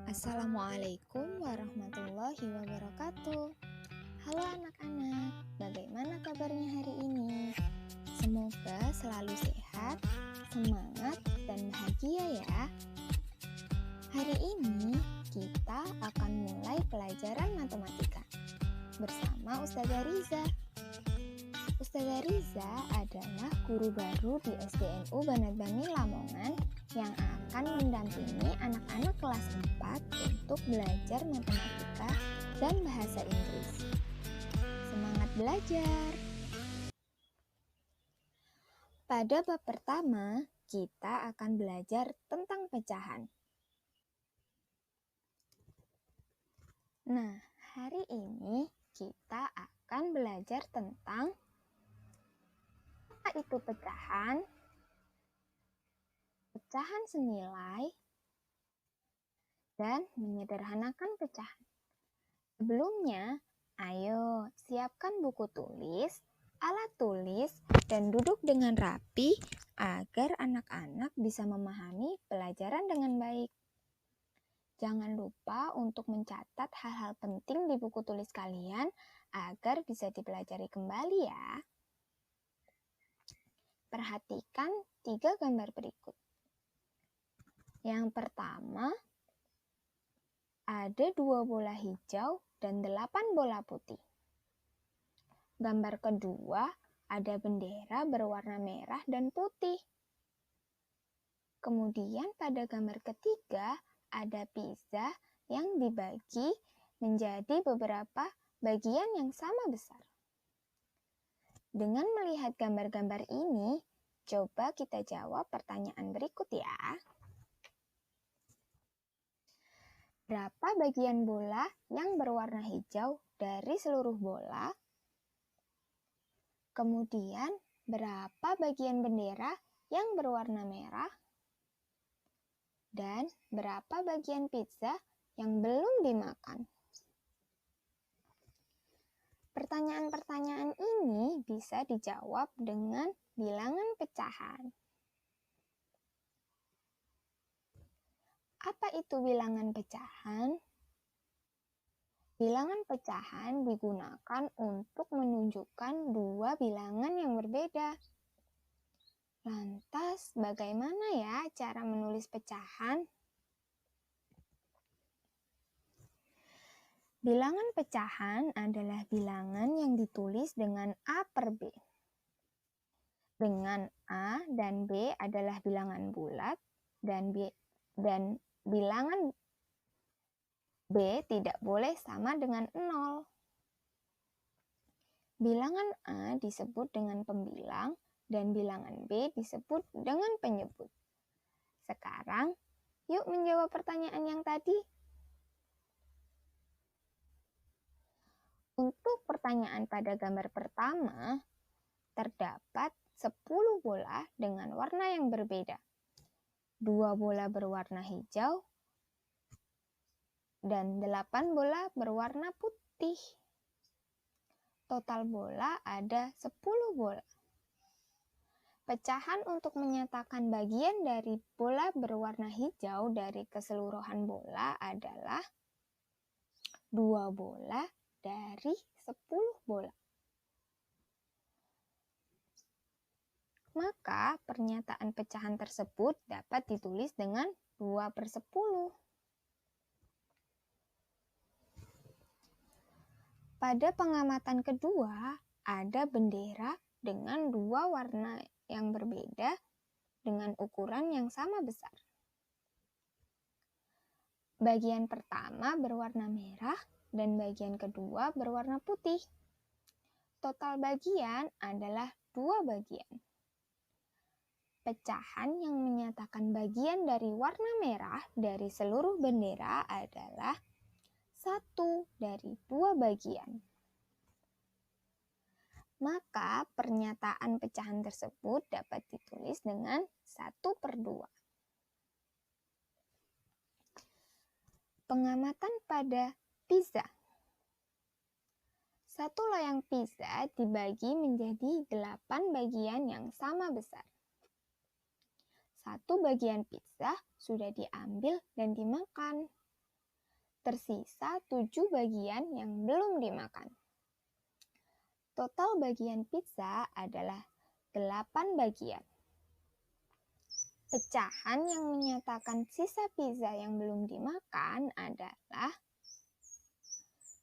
Assalamualaikum warahmatullahi wabarakatuh. Halo anak-anak, bagaimana kabarnya hari ini? Semoga selalu sehat, semangat, dan bahagia ya. Hari ini kita akan mulai pelajaran matematika bersama Ustazah Riza. Ustazah Riza adalah guru baru di SDNU Banat Bani Lamongan yang akan mendampingi anak-anak kelas 4 untuk belajar matematika dan bahasa Inggris. Semangat belajar! Pada bab pertama, kita akan belajar tentang pecahan. Nah, hari ini kita akan belajar tentang apa itu pecahan, pecahan senilai, dan menyederhanakan pecahan. Sebelumnya, ayo siapkan buku tulis, alat tulis, dan duduk dengan rapi agar anak-anak bisa memahami pelajaran dengan baik. Jangan lupa untuk mencatat hal-hal penting di buku tulis kalian agar bisa dipelajari kembali ya. Perhatikan 3 gambar berikut. Yang pertama, ada 2 bola hijau dan 8 bola putih. Gambar kedua, ada bendera berwarna merah dan putih. Kemudian pada gambar ketiga, ada pizza yang dibagi menjadi beberapa bagian yang sama besar. Dengan melihat gambar-gambar ini, coba kita jawab pertanyaan berikut ya. Berapa bagian bola yang berwarna hijau dari seluruh bola? Kemudian, berapa bagian bendera yang berwarna merah? Dan berapa bagian pizza yang belum dimakan? Pertanyaan-pertanyaan ini bisa dijawab dengan bilangan pecahan. Apa itu bilangan pecahan? Bilangan pecahan digunakan untuk menunjukkan 2 bilangan yang berbeda. Lantas, bagaimana ya cara menulis pecahan? Bilangan pecahan adalah bilangan yang ditulis dengan A per B. Dengan A dan B adalah bilangan bulat dan bilangan B tidak boleh sama dengan 0. Bilangan A disebut dengan pembilang dan bilangan B disebut dengan penyebut. Sekarang, yuk menjawab pertanyaan yang tadi. Untuk pertanyaan pada gambar pertama, terdapat 10 bola dengan warna yang berbeda. 2 bola berwarna hijau dan 8 bola berwarna putih. Total bola ada 10 bola. Pecahan untuk menyatakan bagian dari bola berwarna hijau dari keseluruhan bola adalah 2 bola dari 10 bola. Maka pernyataan pecahan tersebut dapat ditulis dengan 2 per 10. Pada pengamatan kedua, ada bendera dengan 2 warna yang berbeda dengan ukuran yang sama besar. Bagian pertama berwarna merah dan bagian kedua berwarna putih. Total bagian adalah 2 bagian. Pecahan yang menyatakan bagian dari warna merah dari seluruh bendera adalah 1 dari 2 bagian. Maka pernyataan pecahan tersebut dapat ditulis dengan 1 per 2. Pengamatan pada pizza. 1 loyang pizza dibagi menjadi 8 bagian yang sama besar. 1 bagian pizza sudah diambil dan dimakan. tersisa 7 bagian yang belum dimakan. Total bagian pizza adalah 8 bagian. Pecahan yang menyatakan sisa pizza yang belum dimakan adalah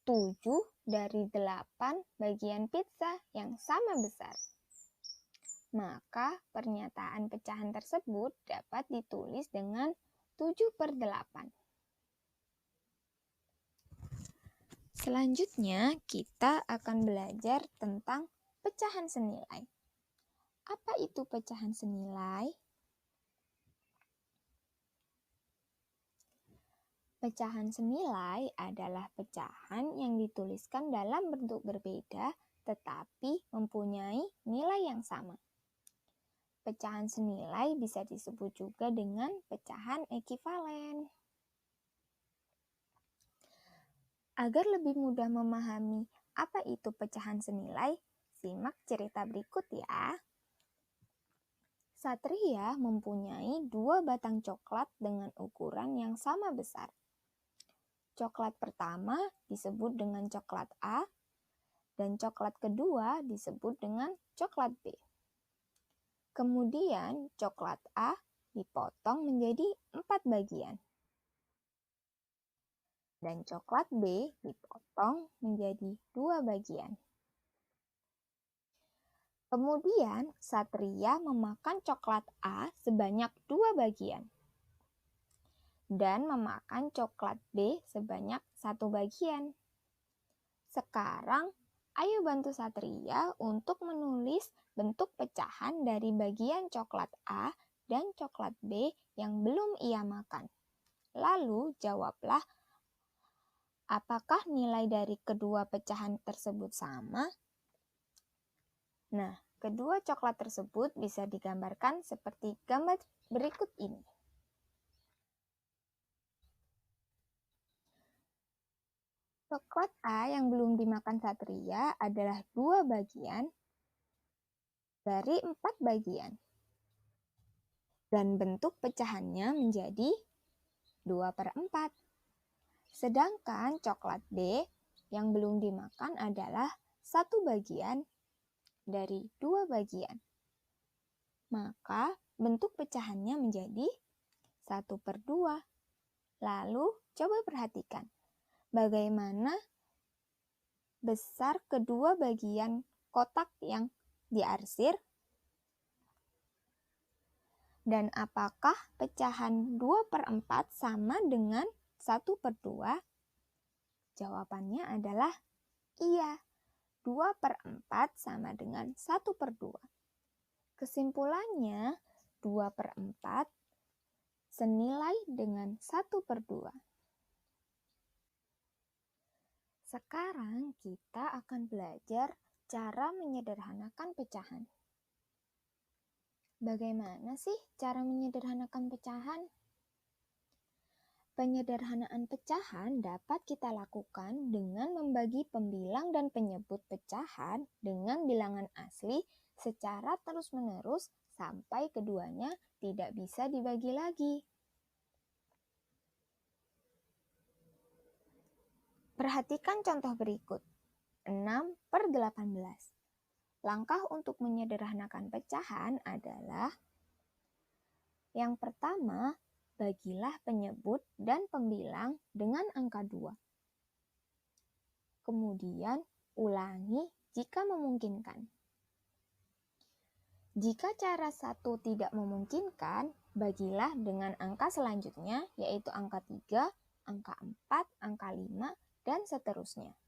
7 dari 8 bagian pizza yang sama besar. Maka pernyataan pecahan tersebut dapat ditulis dengan 7/8. Selanjutnya, kita akan belajar tentang pecahan senilai. Apa itu pecahan senilai? Pecahan senilai adalah pecahan yang dituliskan dalam bentuk berbeda tetapi mempunyai nilai yang sama. Pecahan senilai bisa disebut juga dengan pecahan ekivalen. Agar lebih mudah memahami apa itu pecahan senilai, simak cerita berikut ya. Satria mempunyai 2 batang coklat dengan ukuran yang sama besar. Coklat pertama disebut dengan coklat A, dan coklat kedua disebut dengan coklat B. Kemudian coklat A dipotong menjadi 4 bagian. Dan coklat B dipotong menjadi 2 bagian. Kemudian Satria memakan coklat A sebanyak 2 bagian. Dan memakan coklat B sebanyak 1 bagian. Sekarang, ayo bantu Satria untuk menulis bentuk pecahan dari bagian coklat A dan coklat B yang belum ia makan. Lalu jawablah, apakah nilai dari kedua pecahan tersebut sama? Nah, kedua coklat tersebut bisa digambarkan seperti gambar berikut ini. Coklat A yang belum dimakan Satria adalah 2 bagian dari 4 bagian. Dan bentuk pecahannya menjadi 2/4. Sedangkan coklat B yang belum dimakan adalah 1 bagian dari 2 bagian. Maka bentuk pecahannya menjadi 1/2. Lalu coba perhatikan bagaimana besar kedua bagian kotak yang diarsir, dan apakah pecahan 2/4 sama dengan 1/2? Jawabannya adalah iya, 2/4 sama dengan 1/2. Kesimpulannya, 2/4 senilai dengan 1/2. Sekarang kita akan belajar cara menyederhanakan pecahan. Bagaimana sih cara menyederhanakan pecahan? Penyederhanaan pecahan dapat kita lakukan dengan membagi pembilang dan penyebut pecahan dengan bilangan asli secara terus-menerus sampai keduanya tidak bisa dibagi lagi. Perhatikan contoh berikut, 6/18. Langkah untuk menyederhanakan pecahan adalah yang pertama, bagilah penyebut dan pembilang dengan angka 2. Kemudian, ulangi jika memungkinkan. Jika cara 1 tidak memungkinkan, bagilah dengan angka selanjutnya, yaitu angka 3, angka 4, angka 5, dan seterusnya.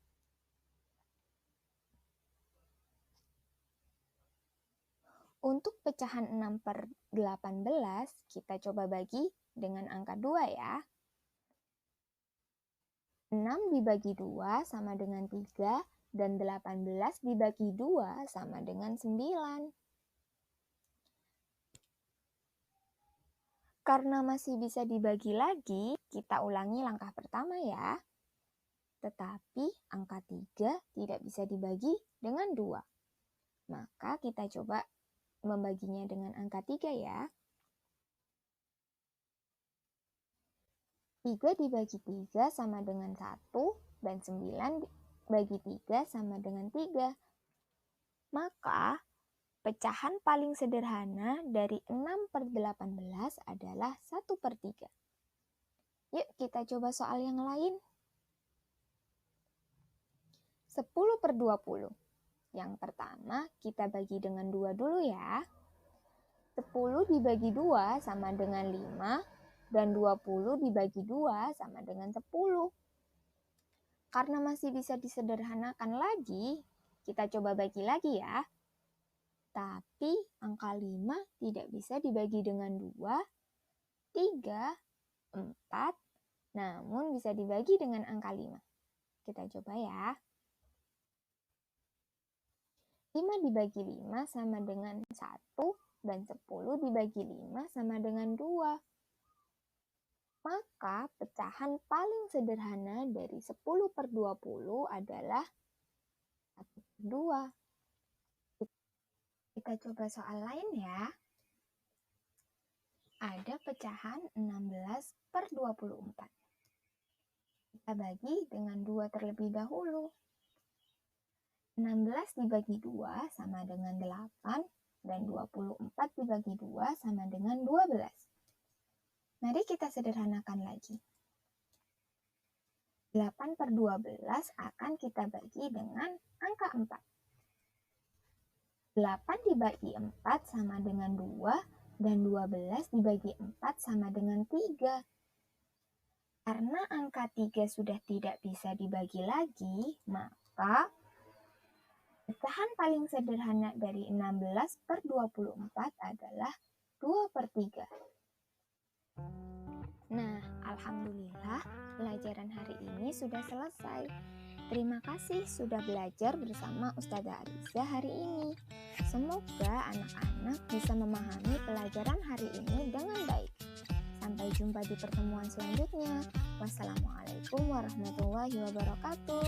Untuk pecahan 6/18, kita coba bagi dengan angka 2 ya. 6 dibagi 2 sama dengan 3, dan 18 dibagi 2 sama dengan 9. Karena masih bisa dibagi lagi, kita ulangi langkah pertama ya. Tetapi angka 3 tidak bisa dibagi dengan 2. Maka kita coba membaginya dengan angka 3 ya. 3 dibagi 3 sama dengan 1, dan 9 bagi 3 sama dengan 3. Maka, pecahan paling sederhana dari 6/18 adalah 1/3. Yuk kita coba soal yang lain. 10/20. Yang pertama kita bagi dengan 2 dulu ya. 10 dibagi 2 sama dengan 5, dan 20 dibagi 2 sama dengan 10. Karena masih bisa disederhanakan lagi, kita coba bagi lagi ya. Tapi angka 5 tidak bisa dibagi dengan 2, 3, 4, namun bisa dibagi dengan angka 5. Kita coba ya. 5 dibagi 5 sama dengan 1, dan 10 dibagi 5 sama dengan 2. Maka pecahan paling sederhana dari 10/20 adalah 1/2. Kita coba soal lain ya. Ada pecahan 16/24. Kita bagi dengan 2 terlebih dahulu. 16 dibagi 2 sama dengan 8, dan 24 dibagi 2 sama dengan 12. Mari kita sederhanakan lagi. 8/12 akan kita bagi dengan angka 4. 8 dibagi 4 sama dengan 2, dan 12 dibagi 4 sama dengan 3. Karena angka 3 sudah tidak bisa dibagi lagi, maka pecahan paling sederhana dari 16/24 adalah 2/3. Nah, alhamdulillah pelajaran hari ini sudah selesai. Terima kasih sudah belajar bersama Ustazah Ariza hari ini. Semoga anak-anak bisa memahami pelajaran hari ini dengan baik. Sampai jumpa di pertemuan selanjutnya. Wassalamualaikum warahmatullahi wabarakatuh.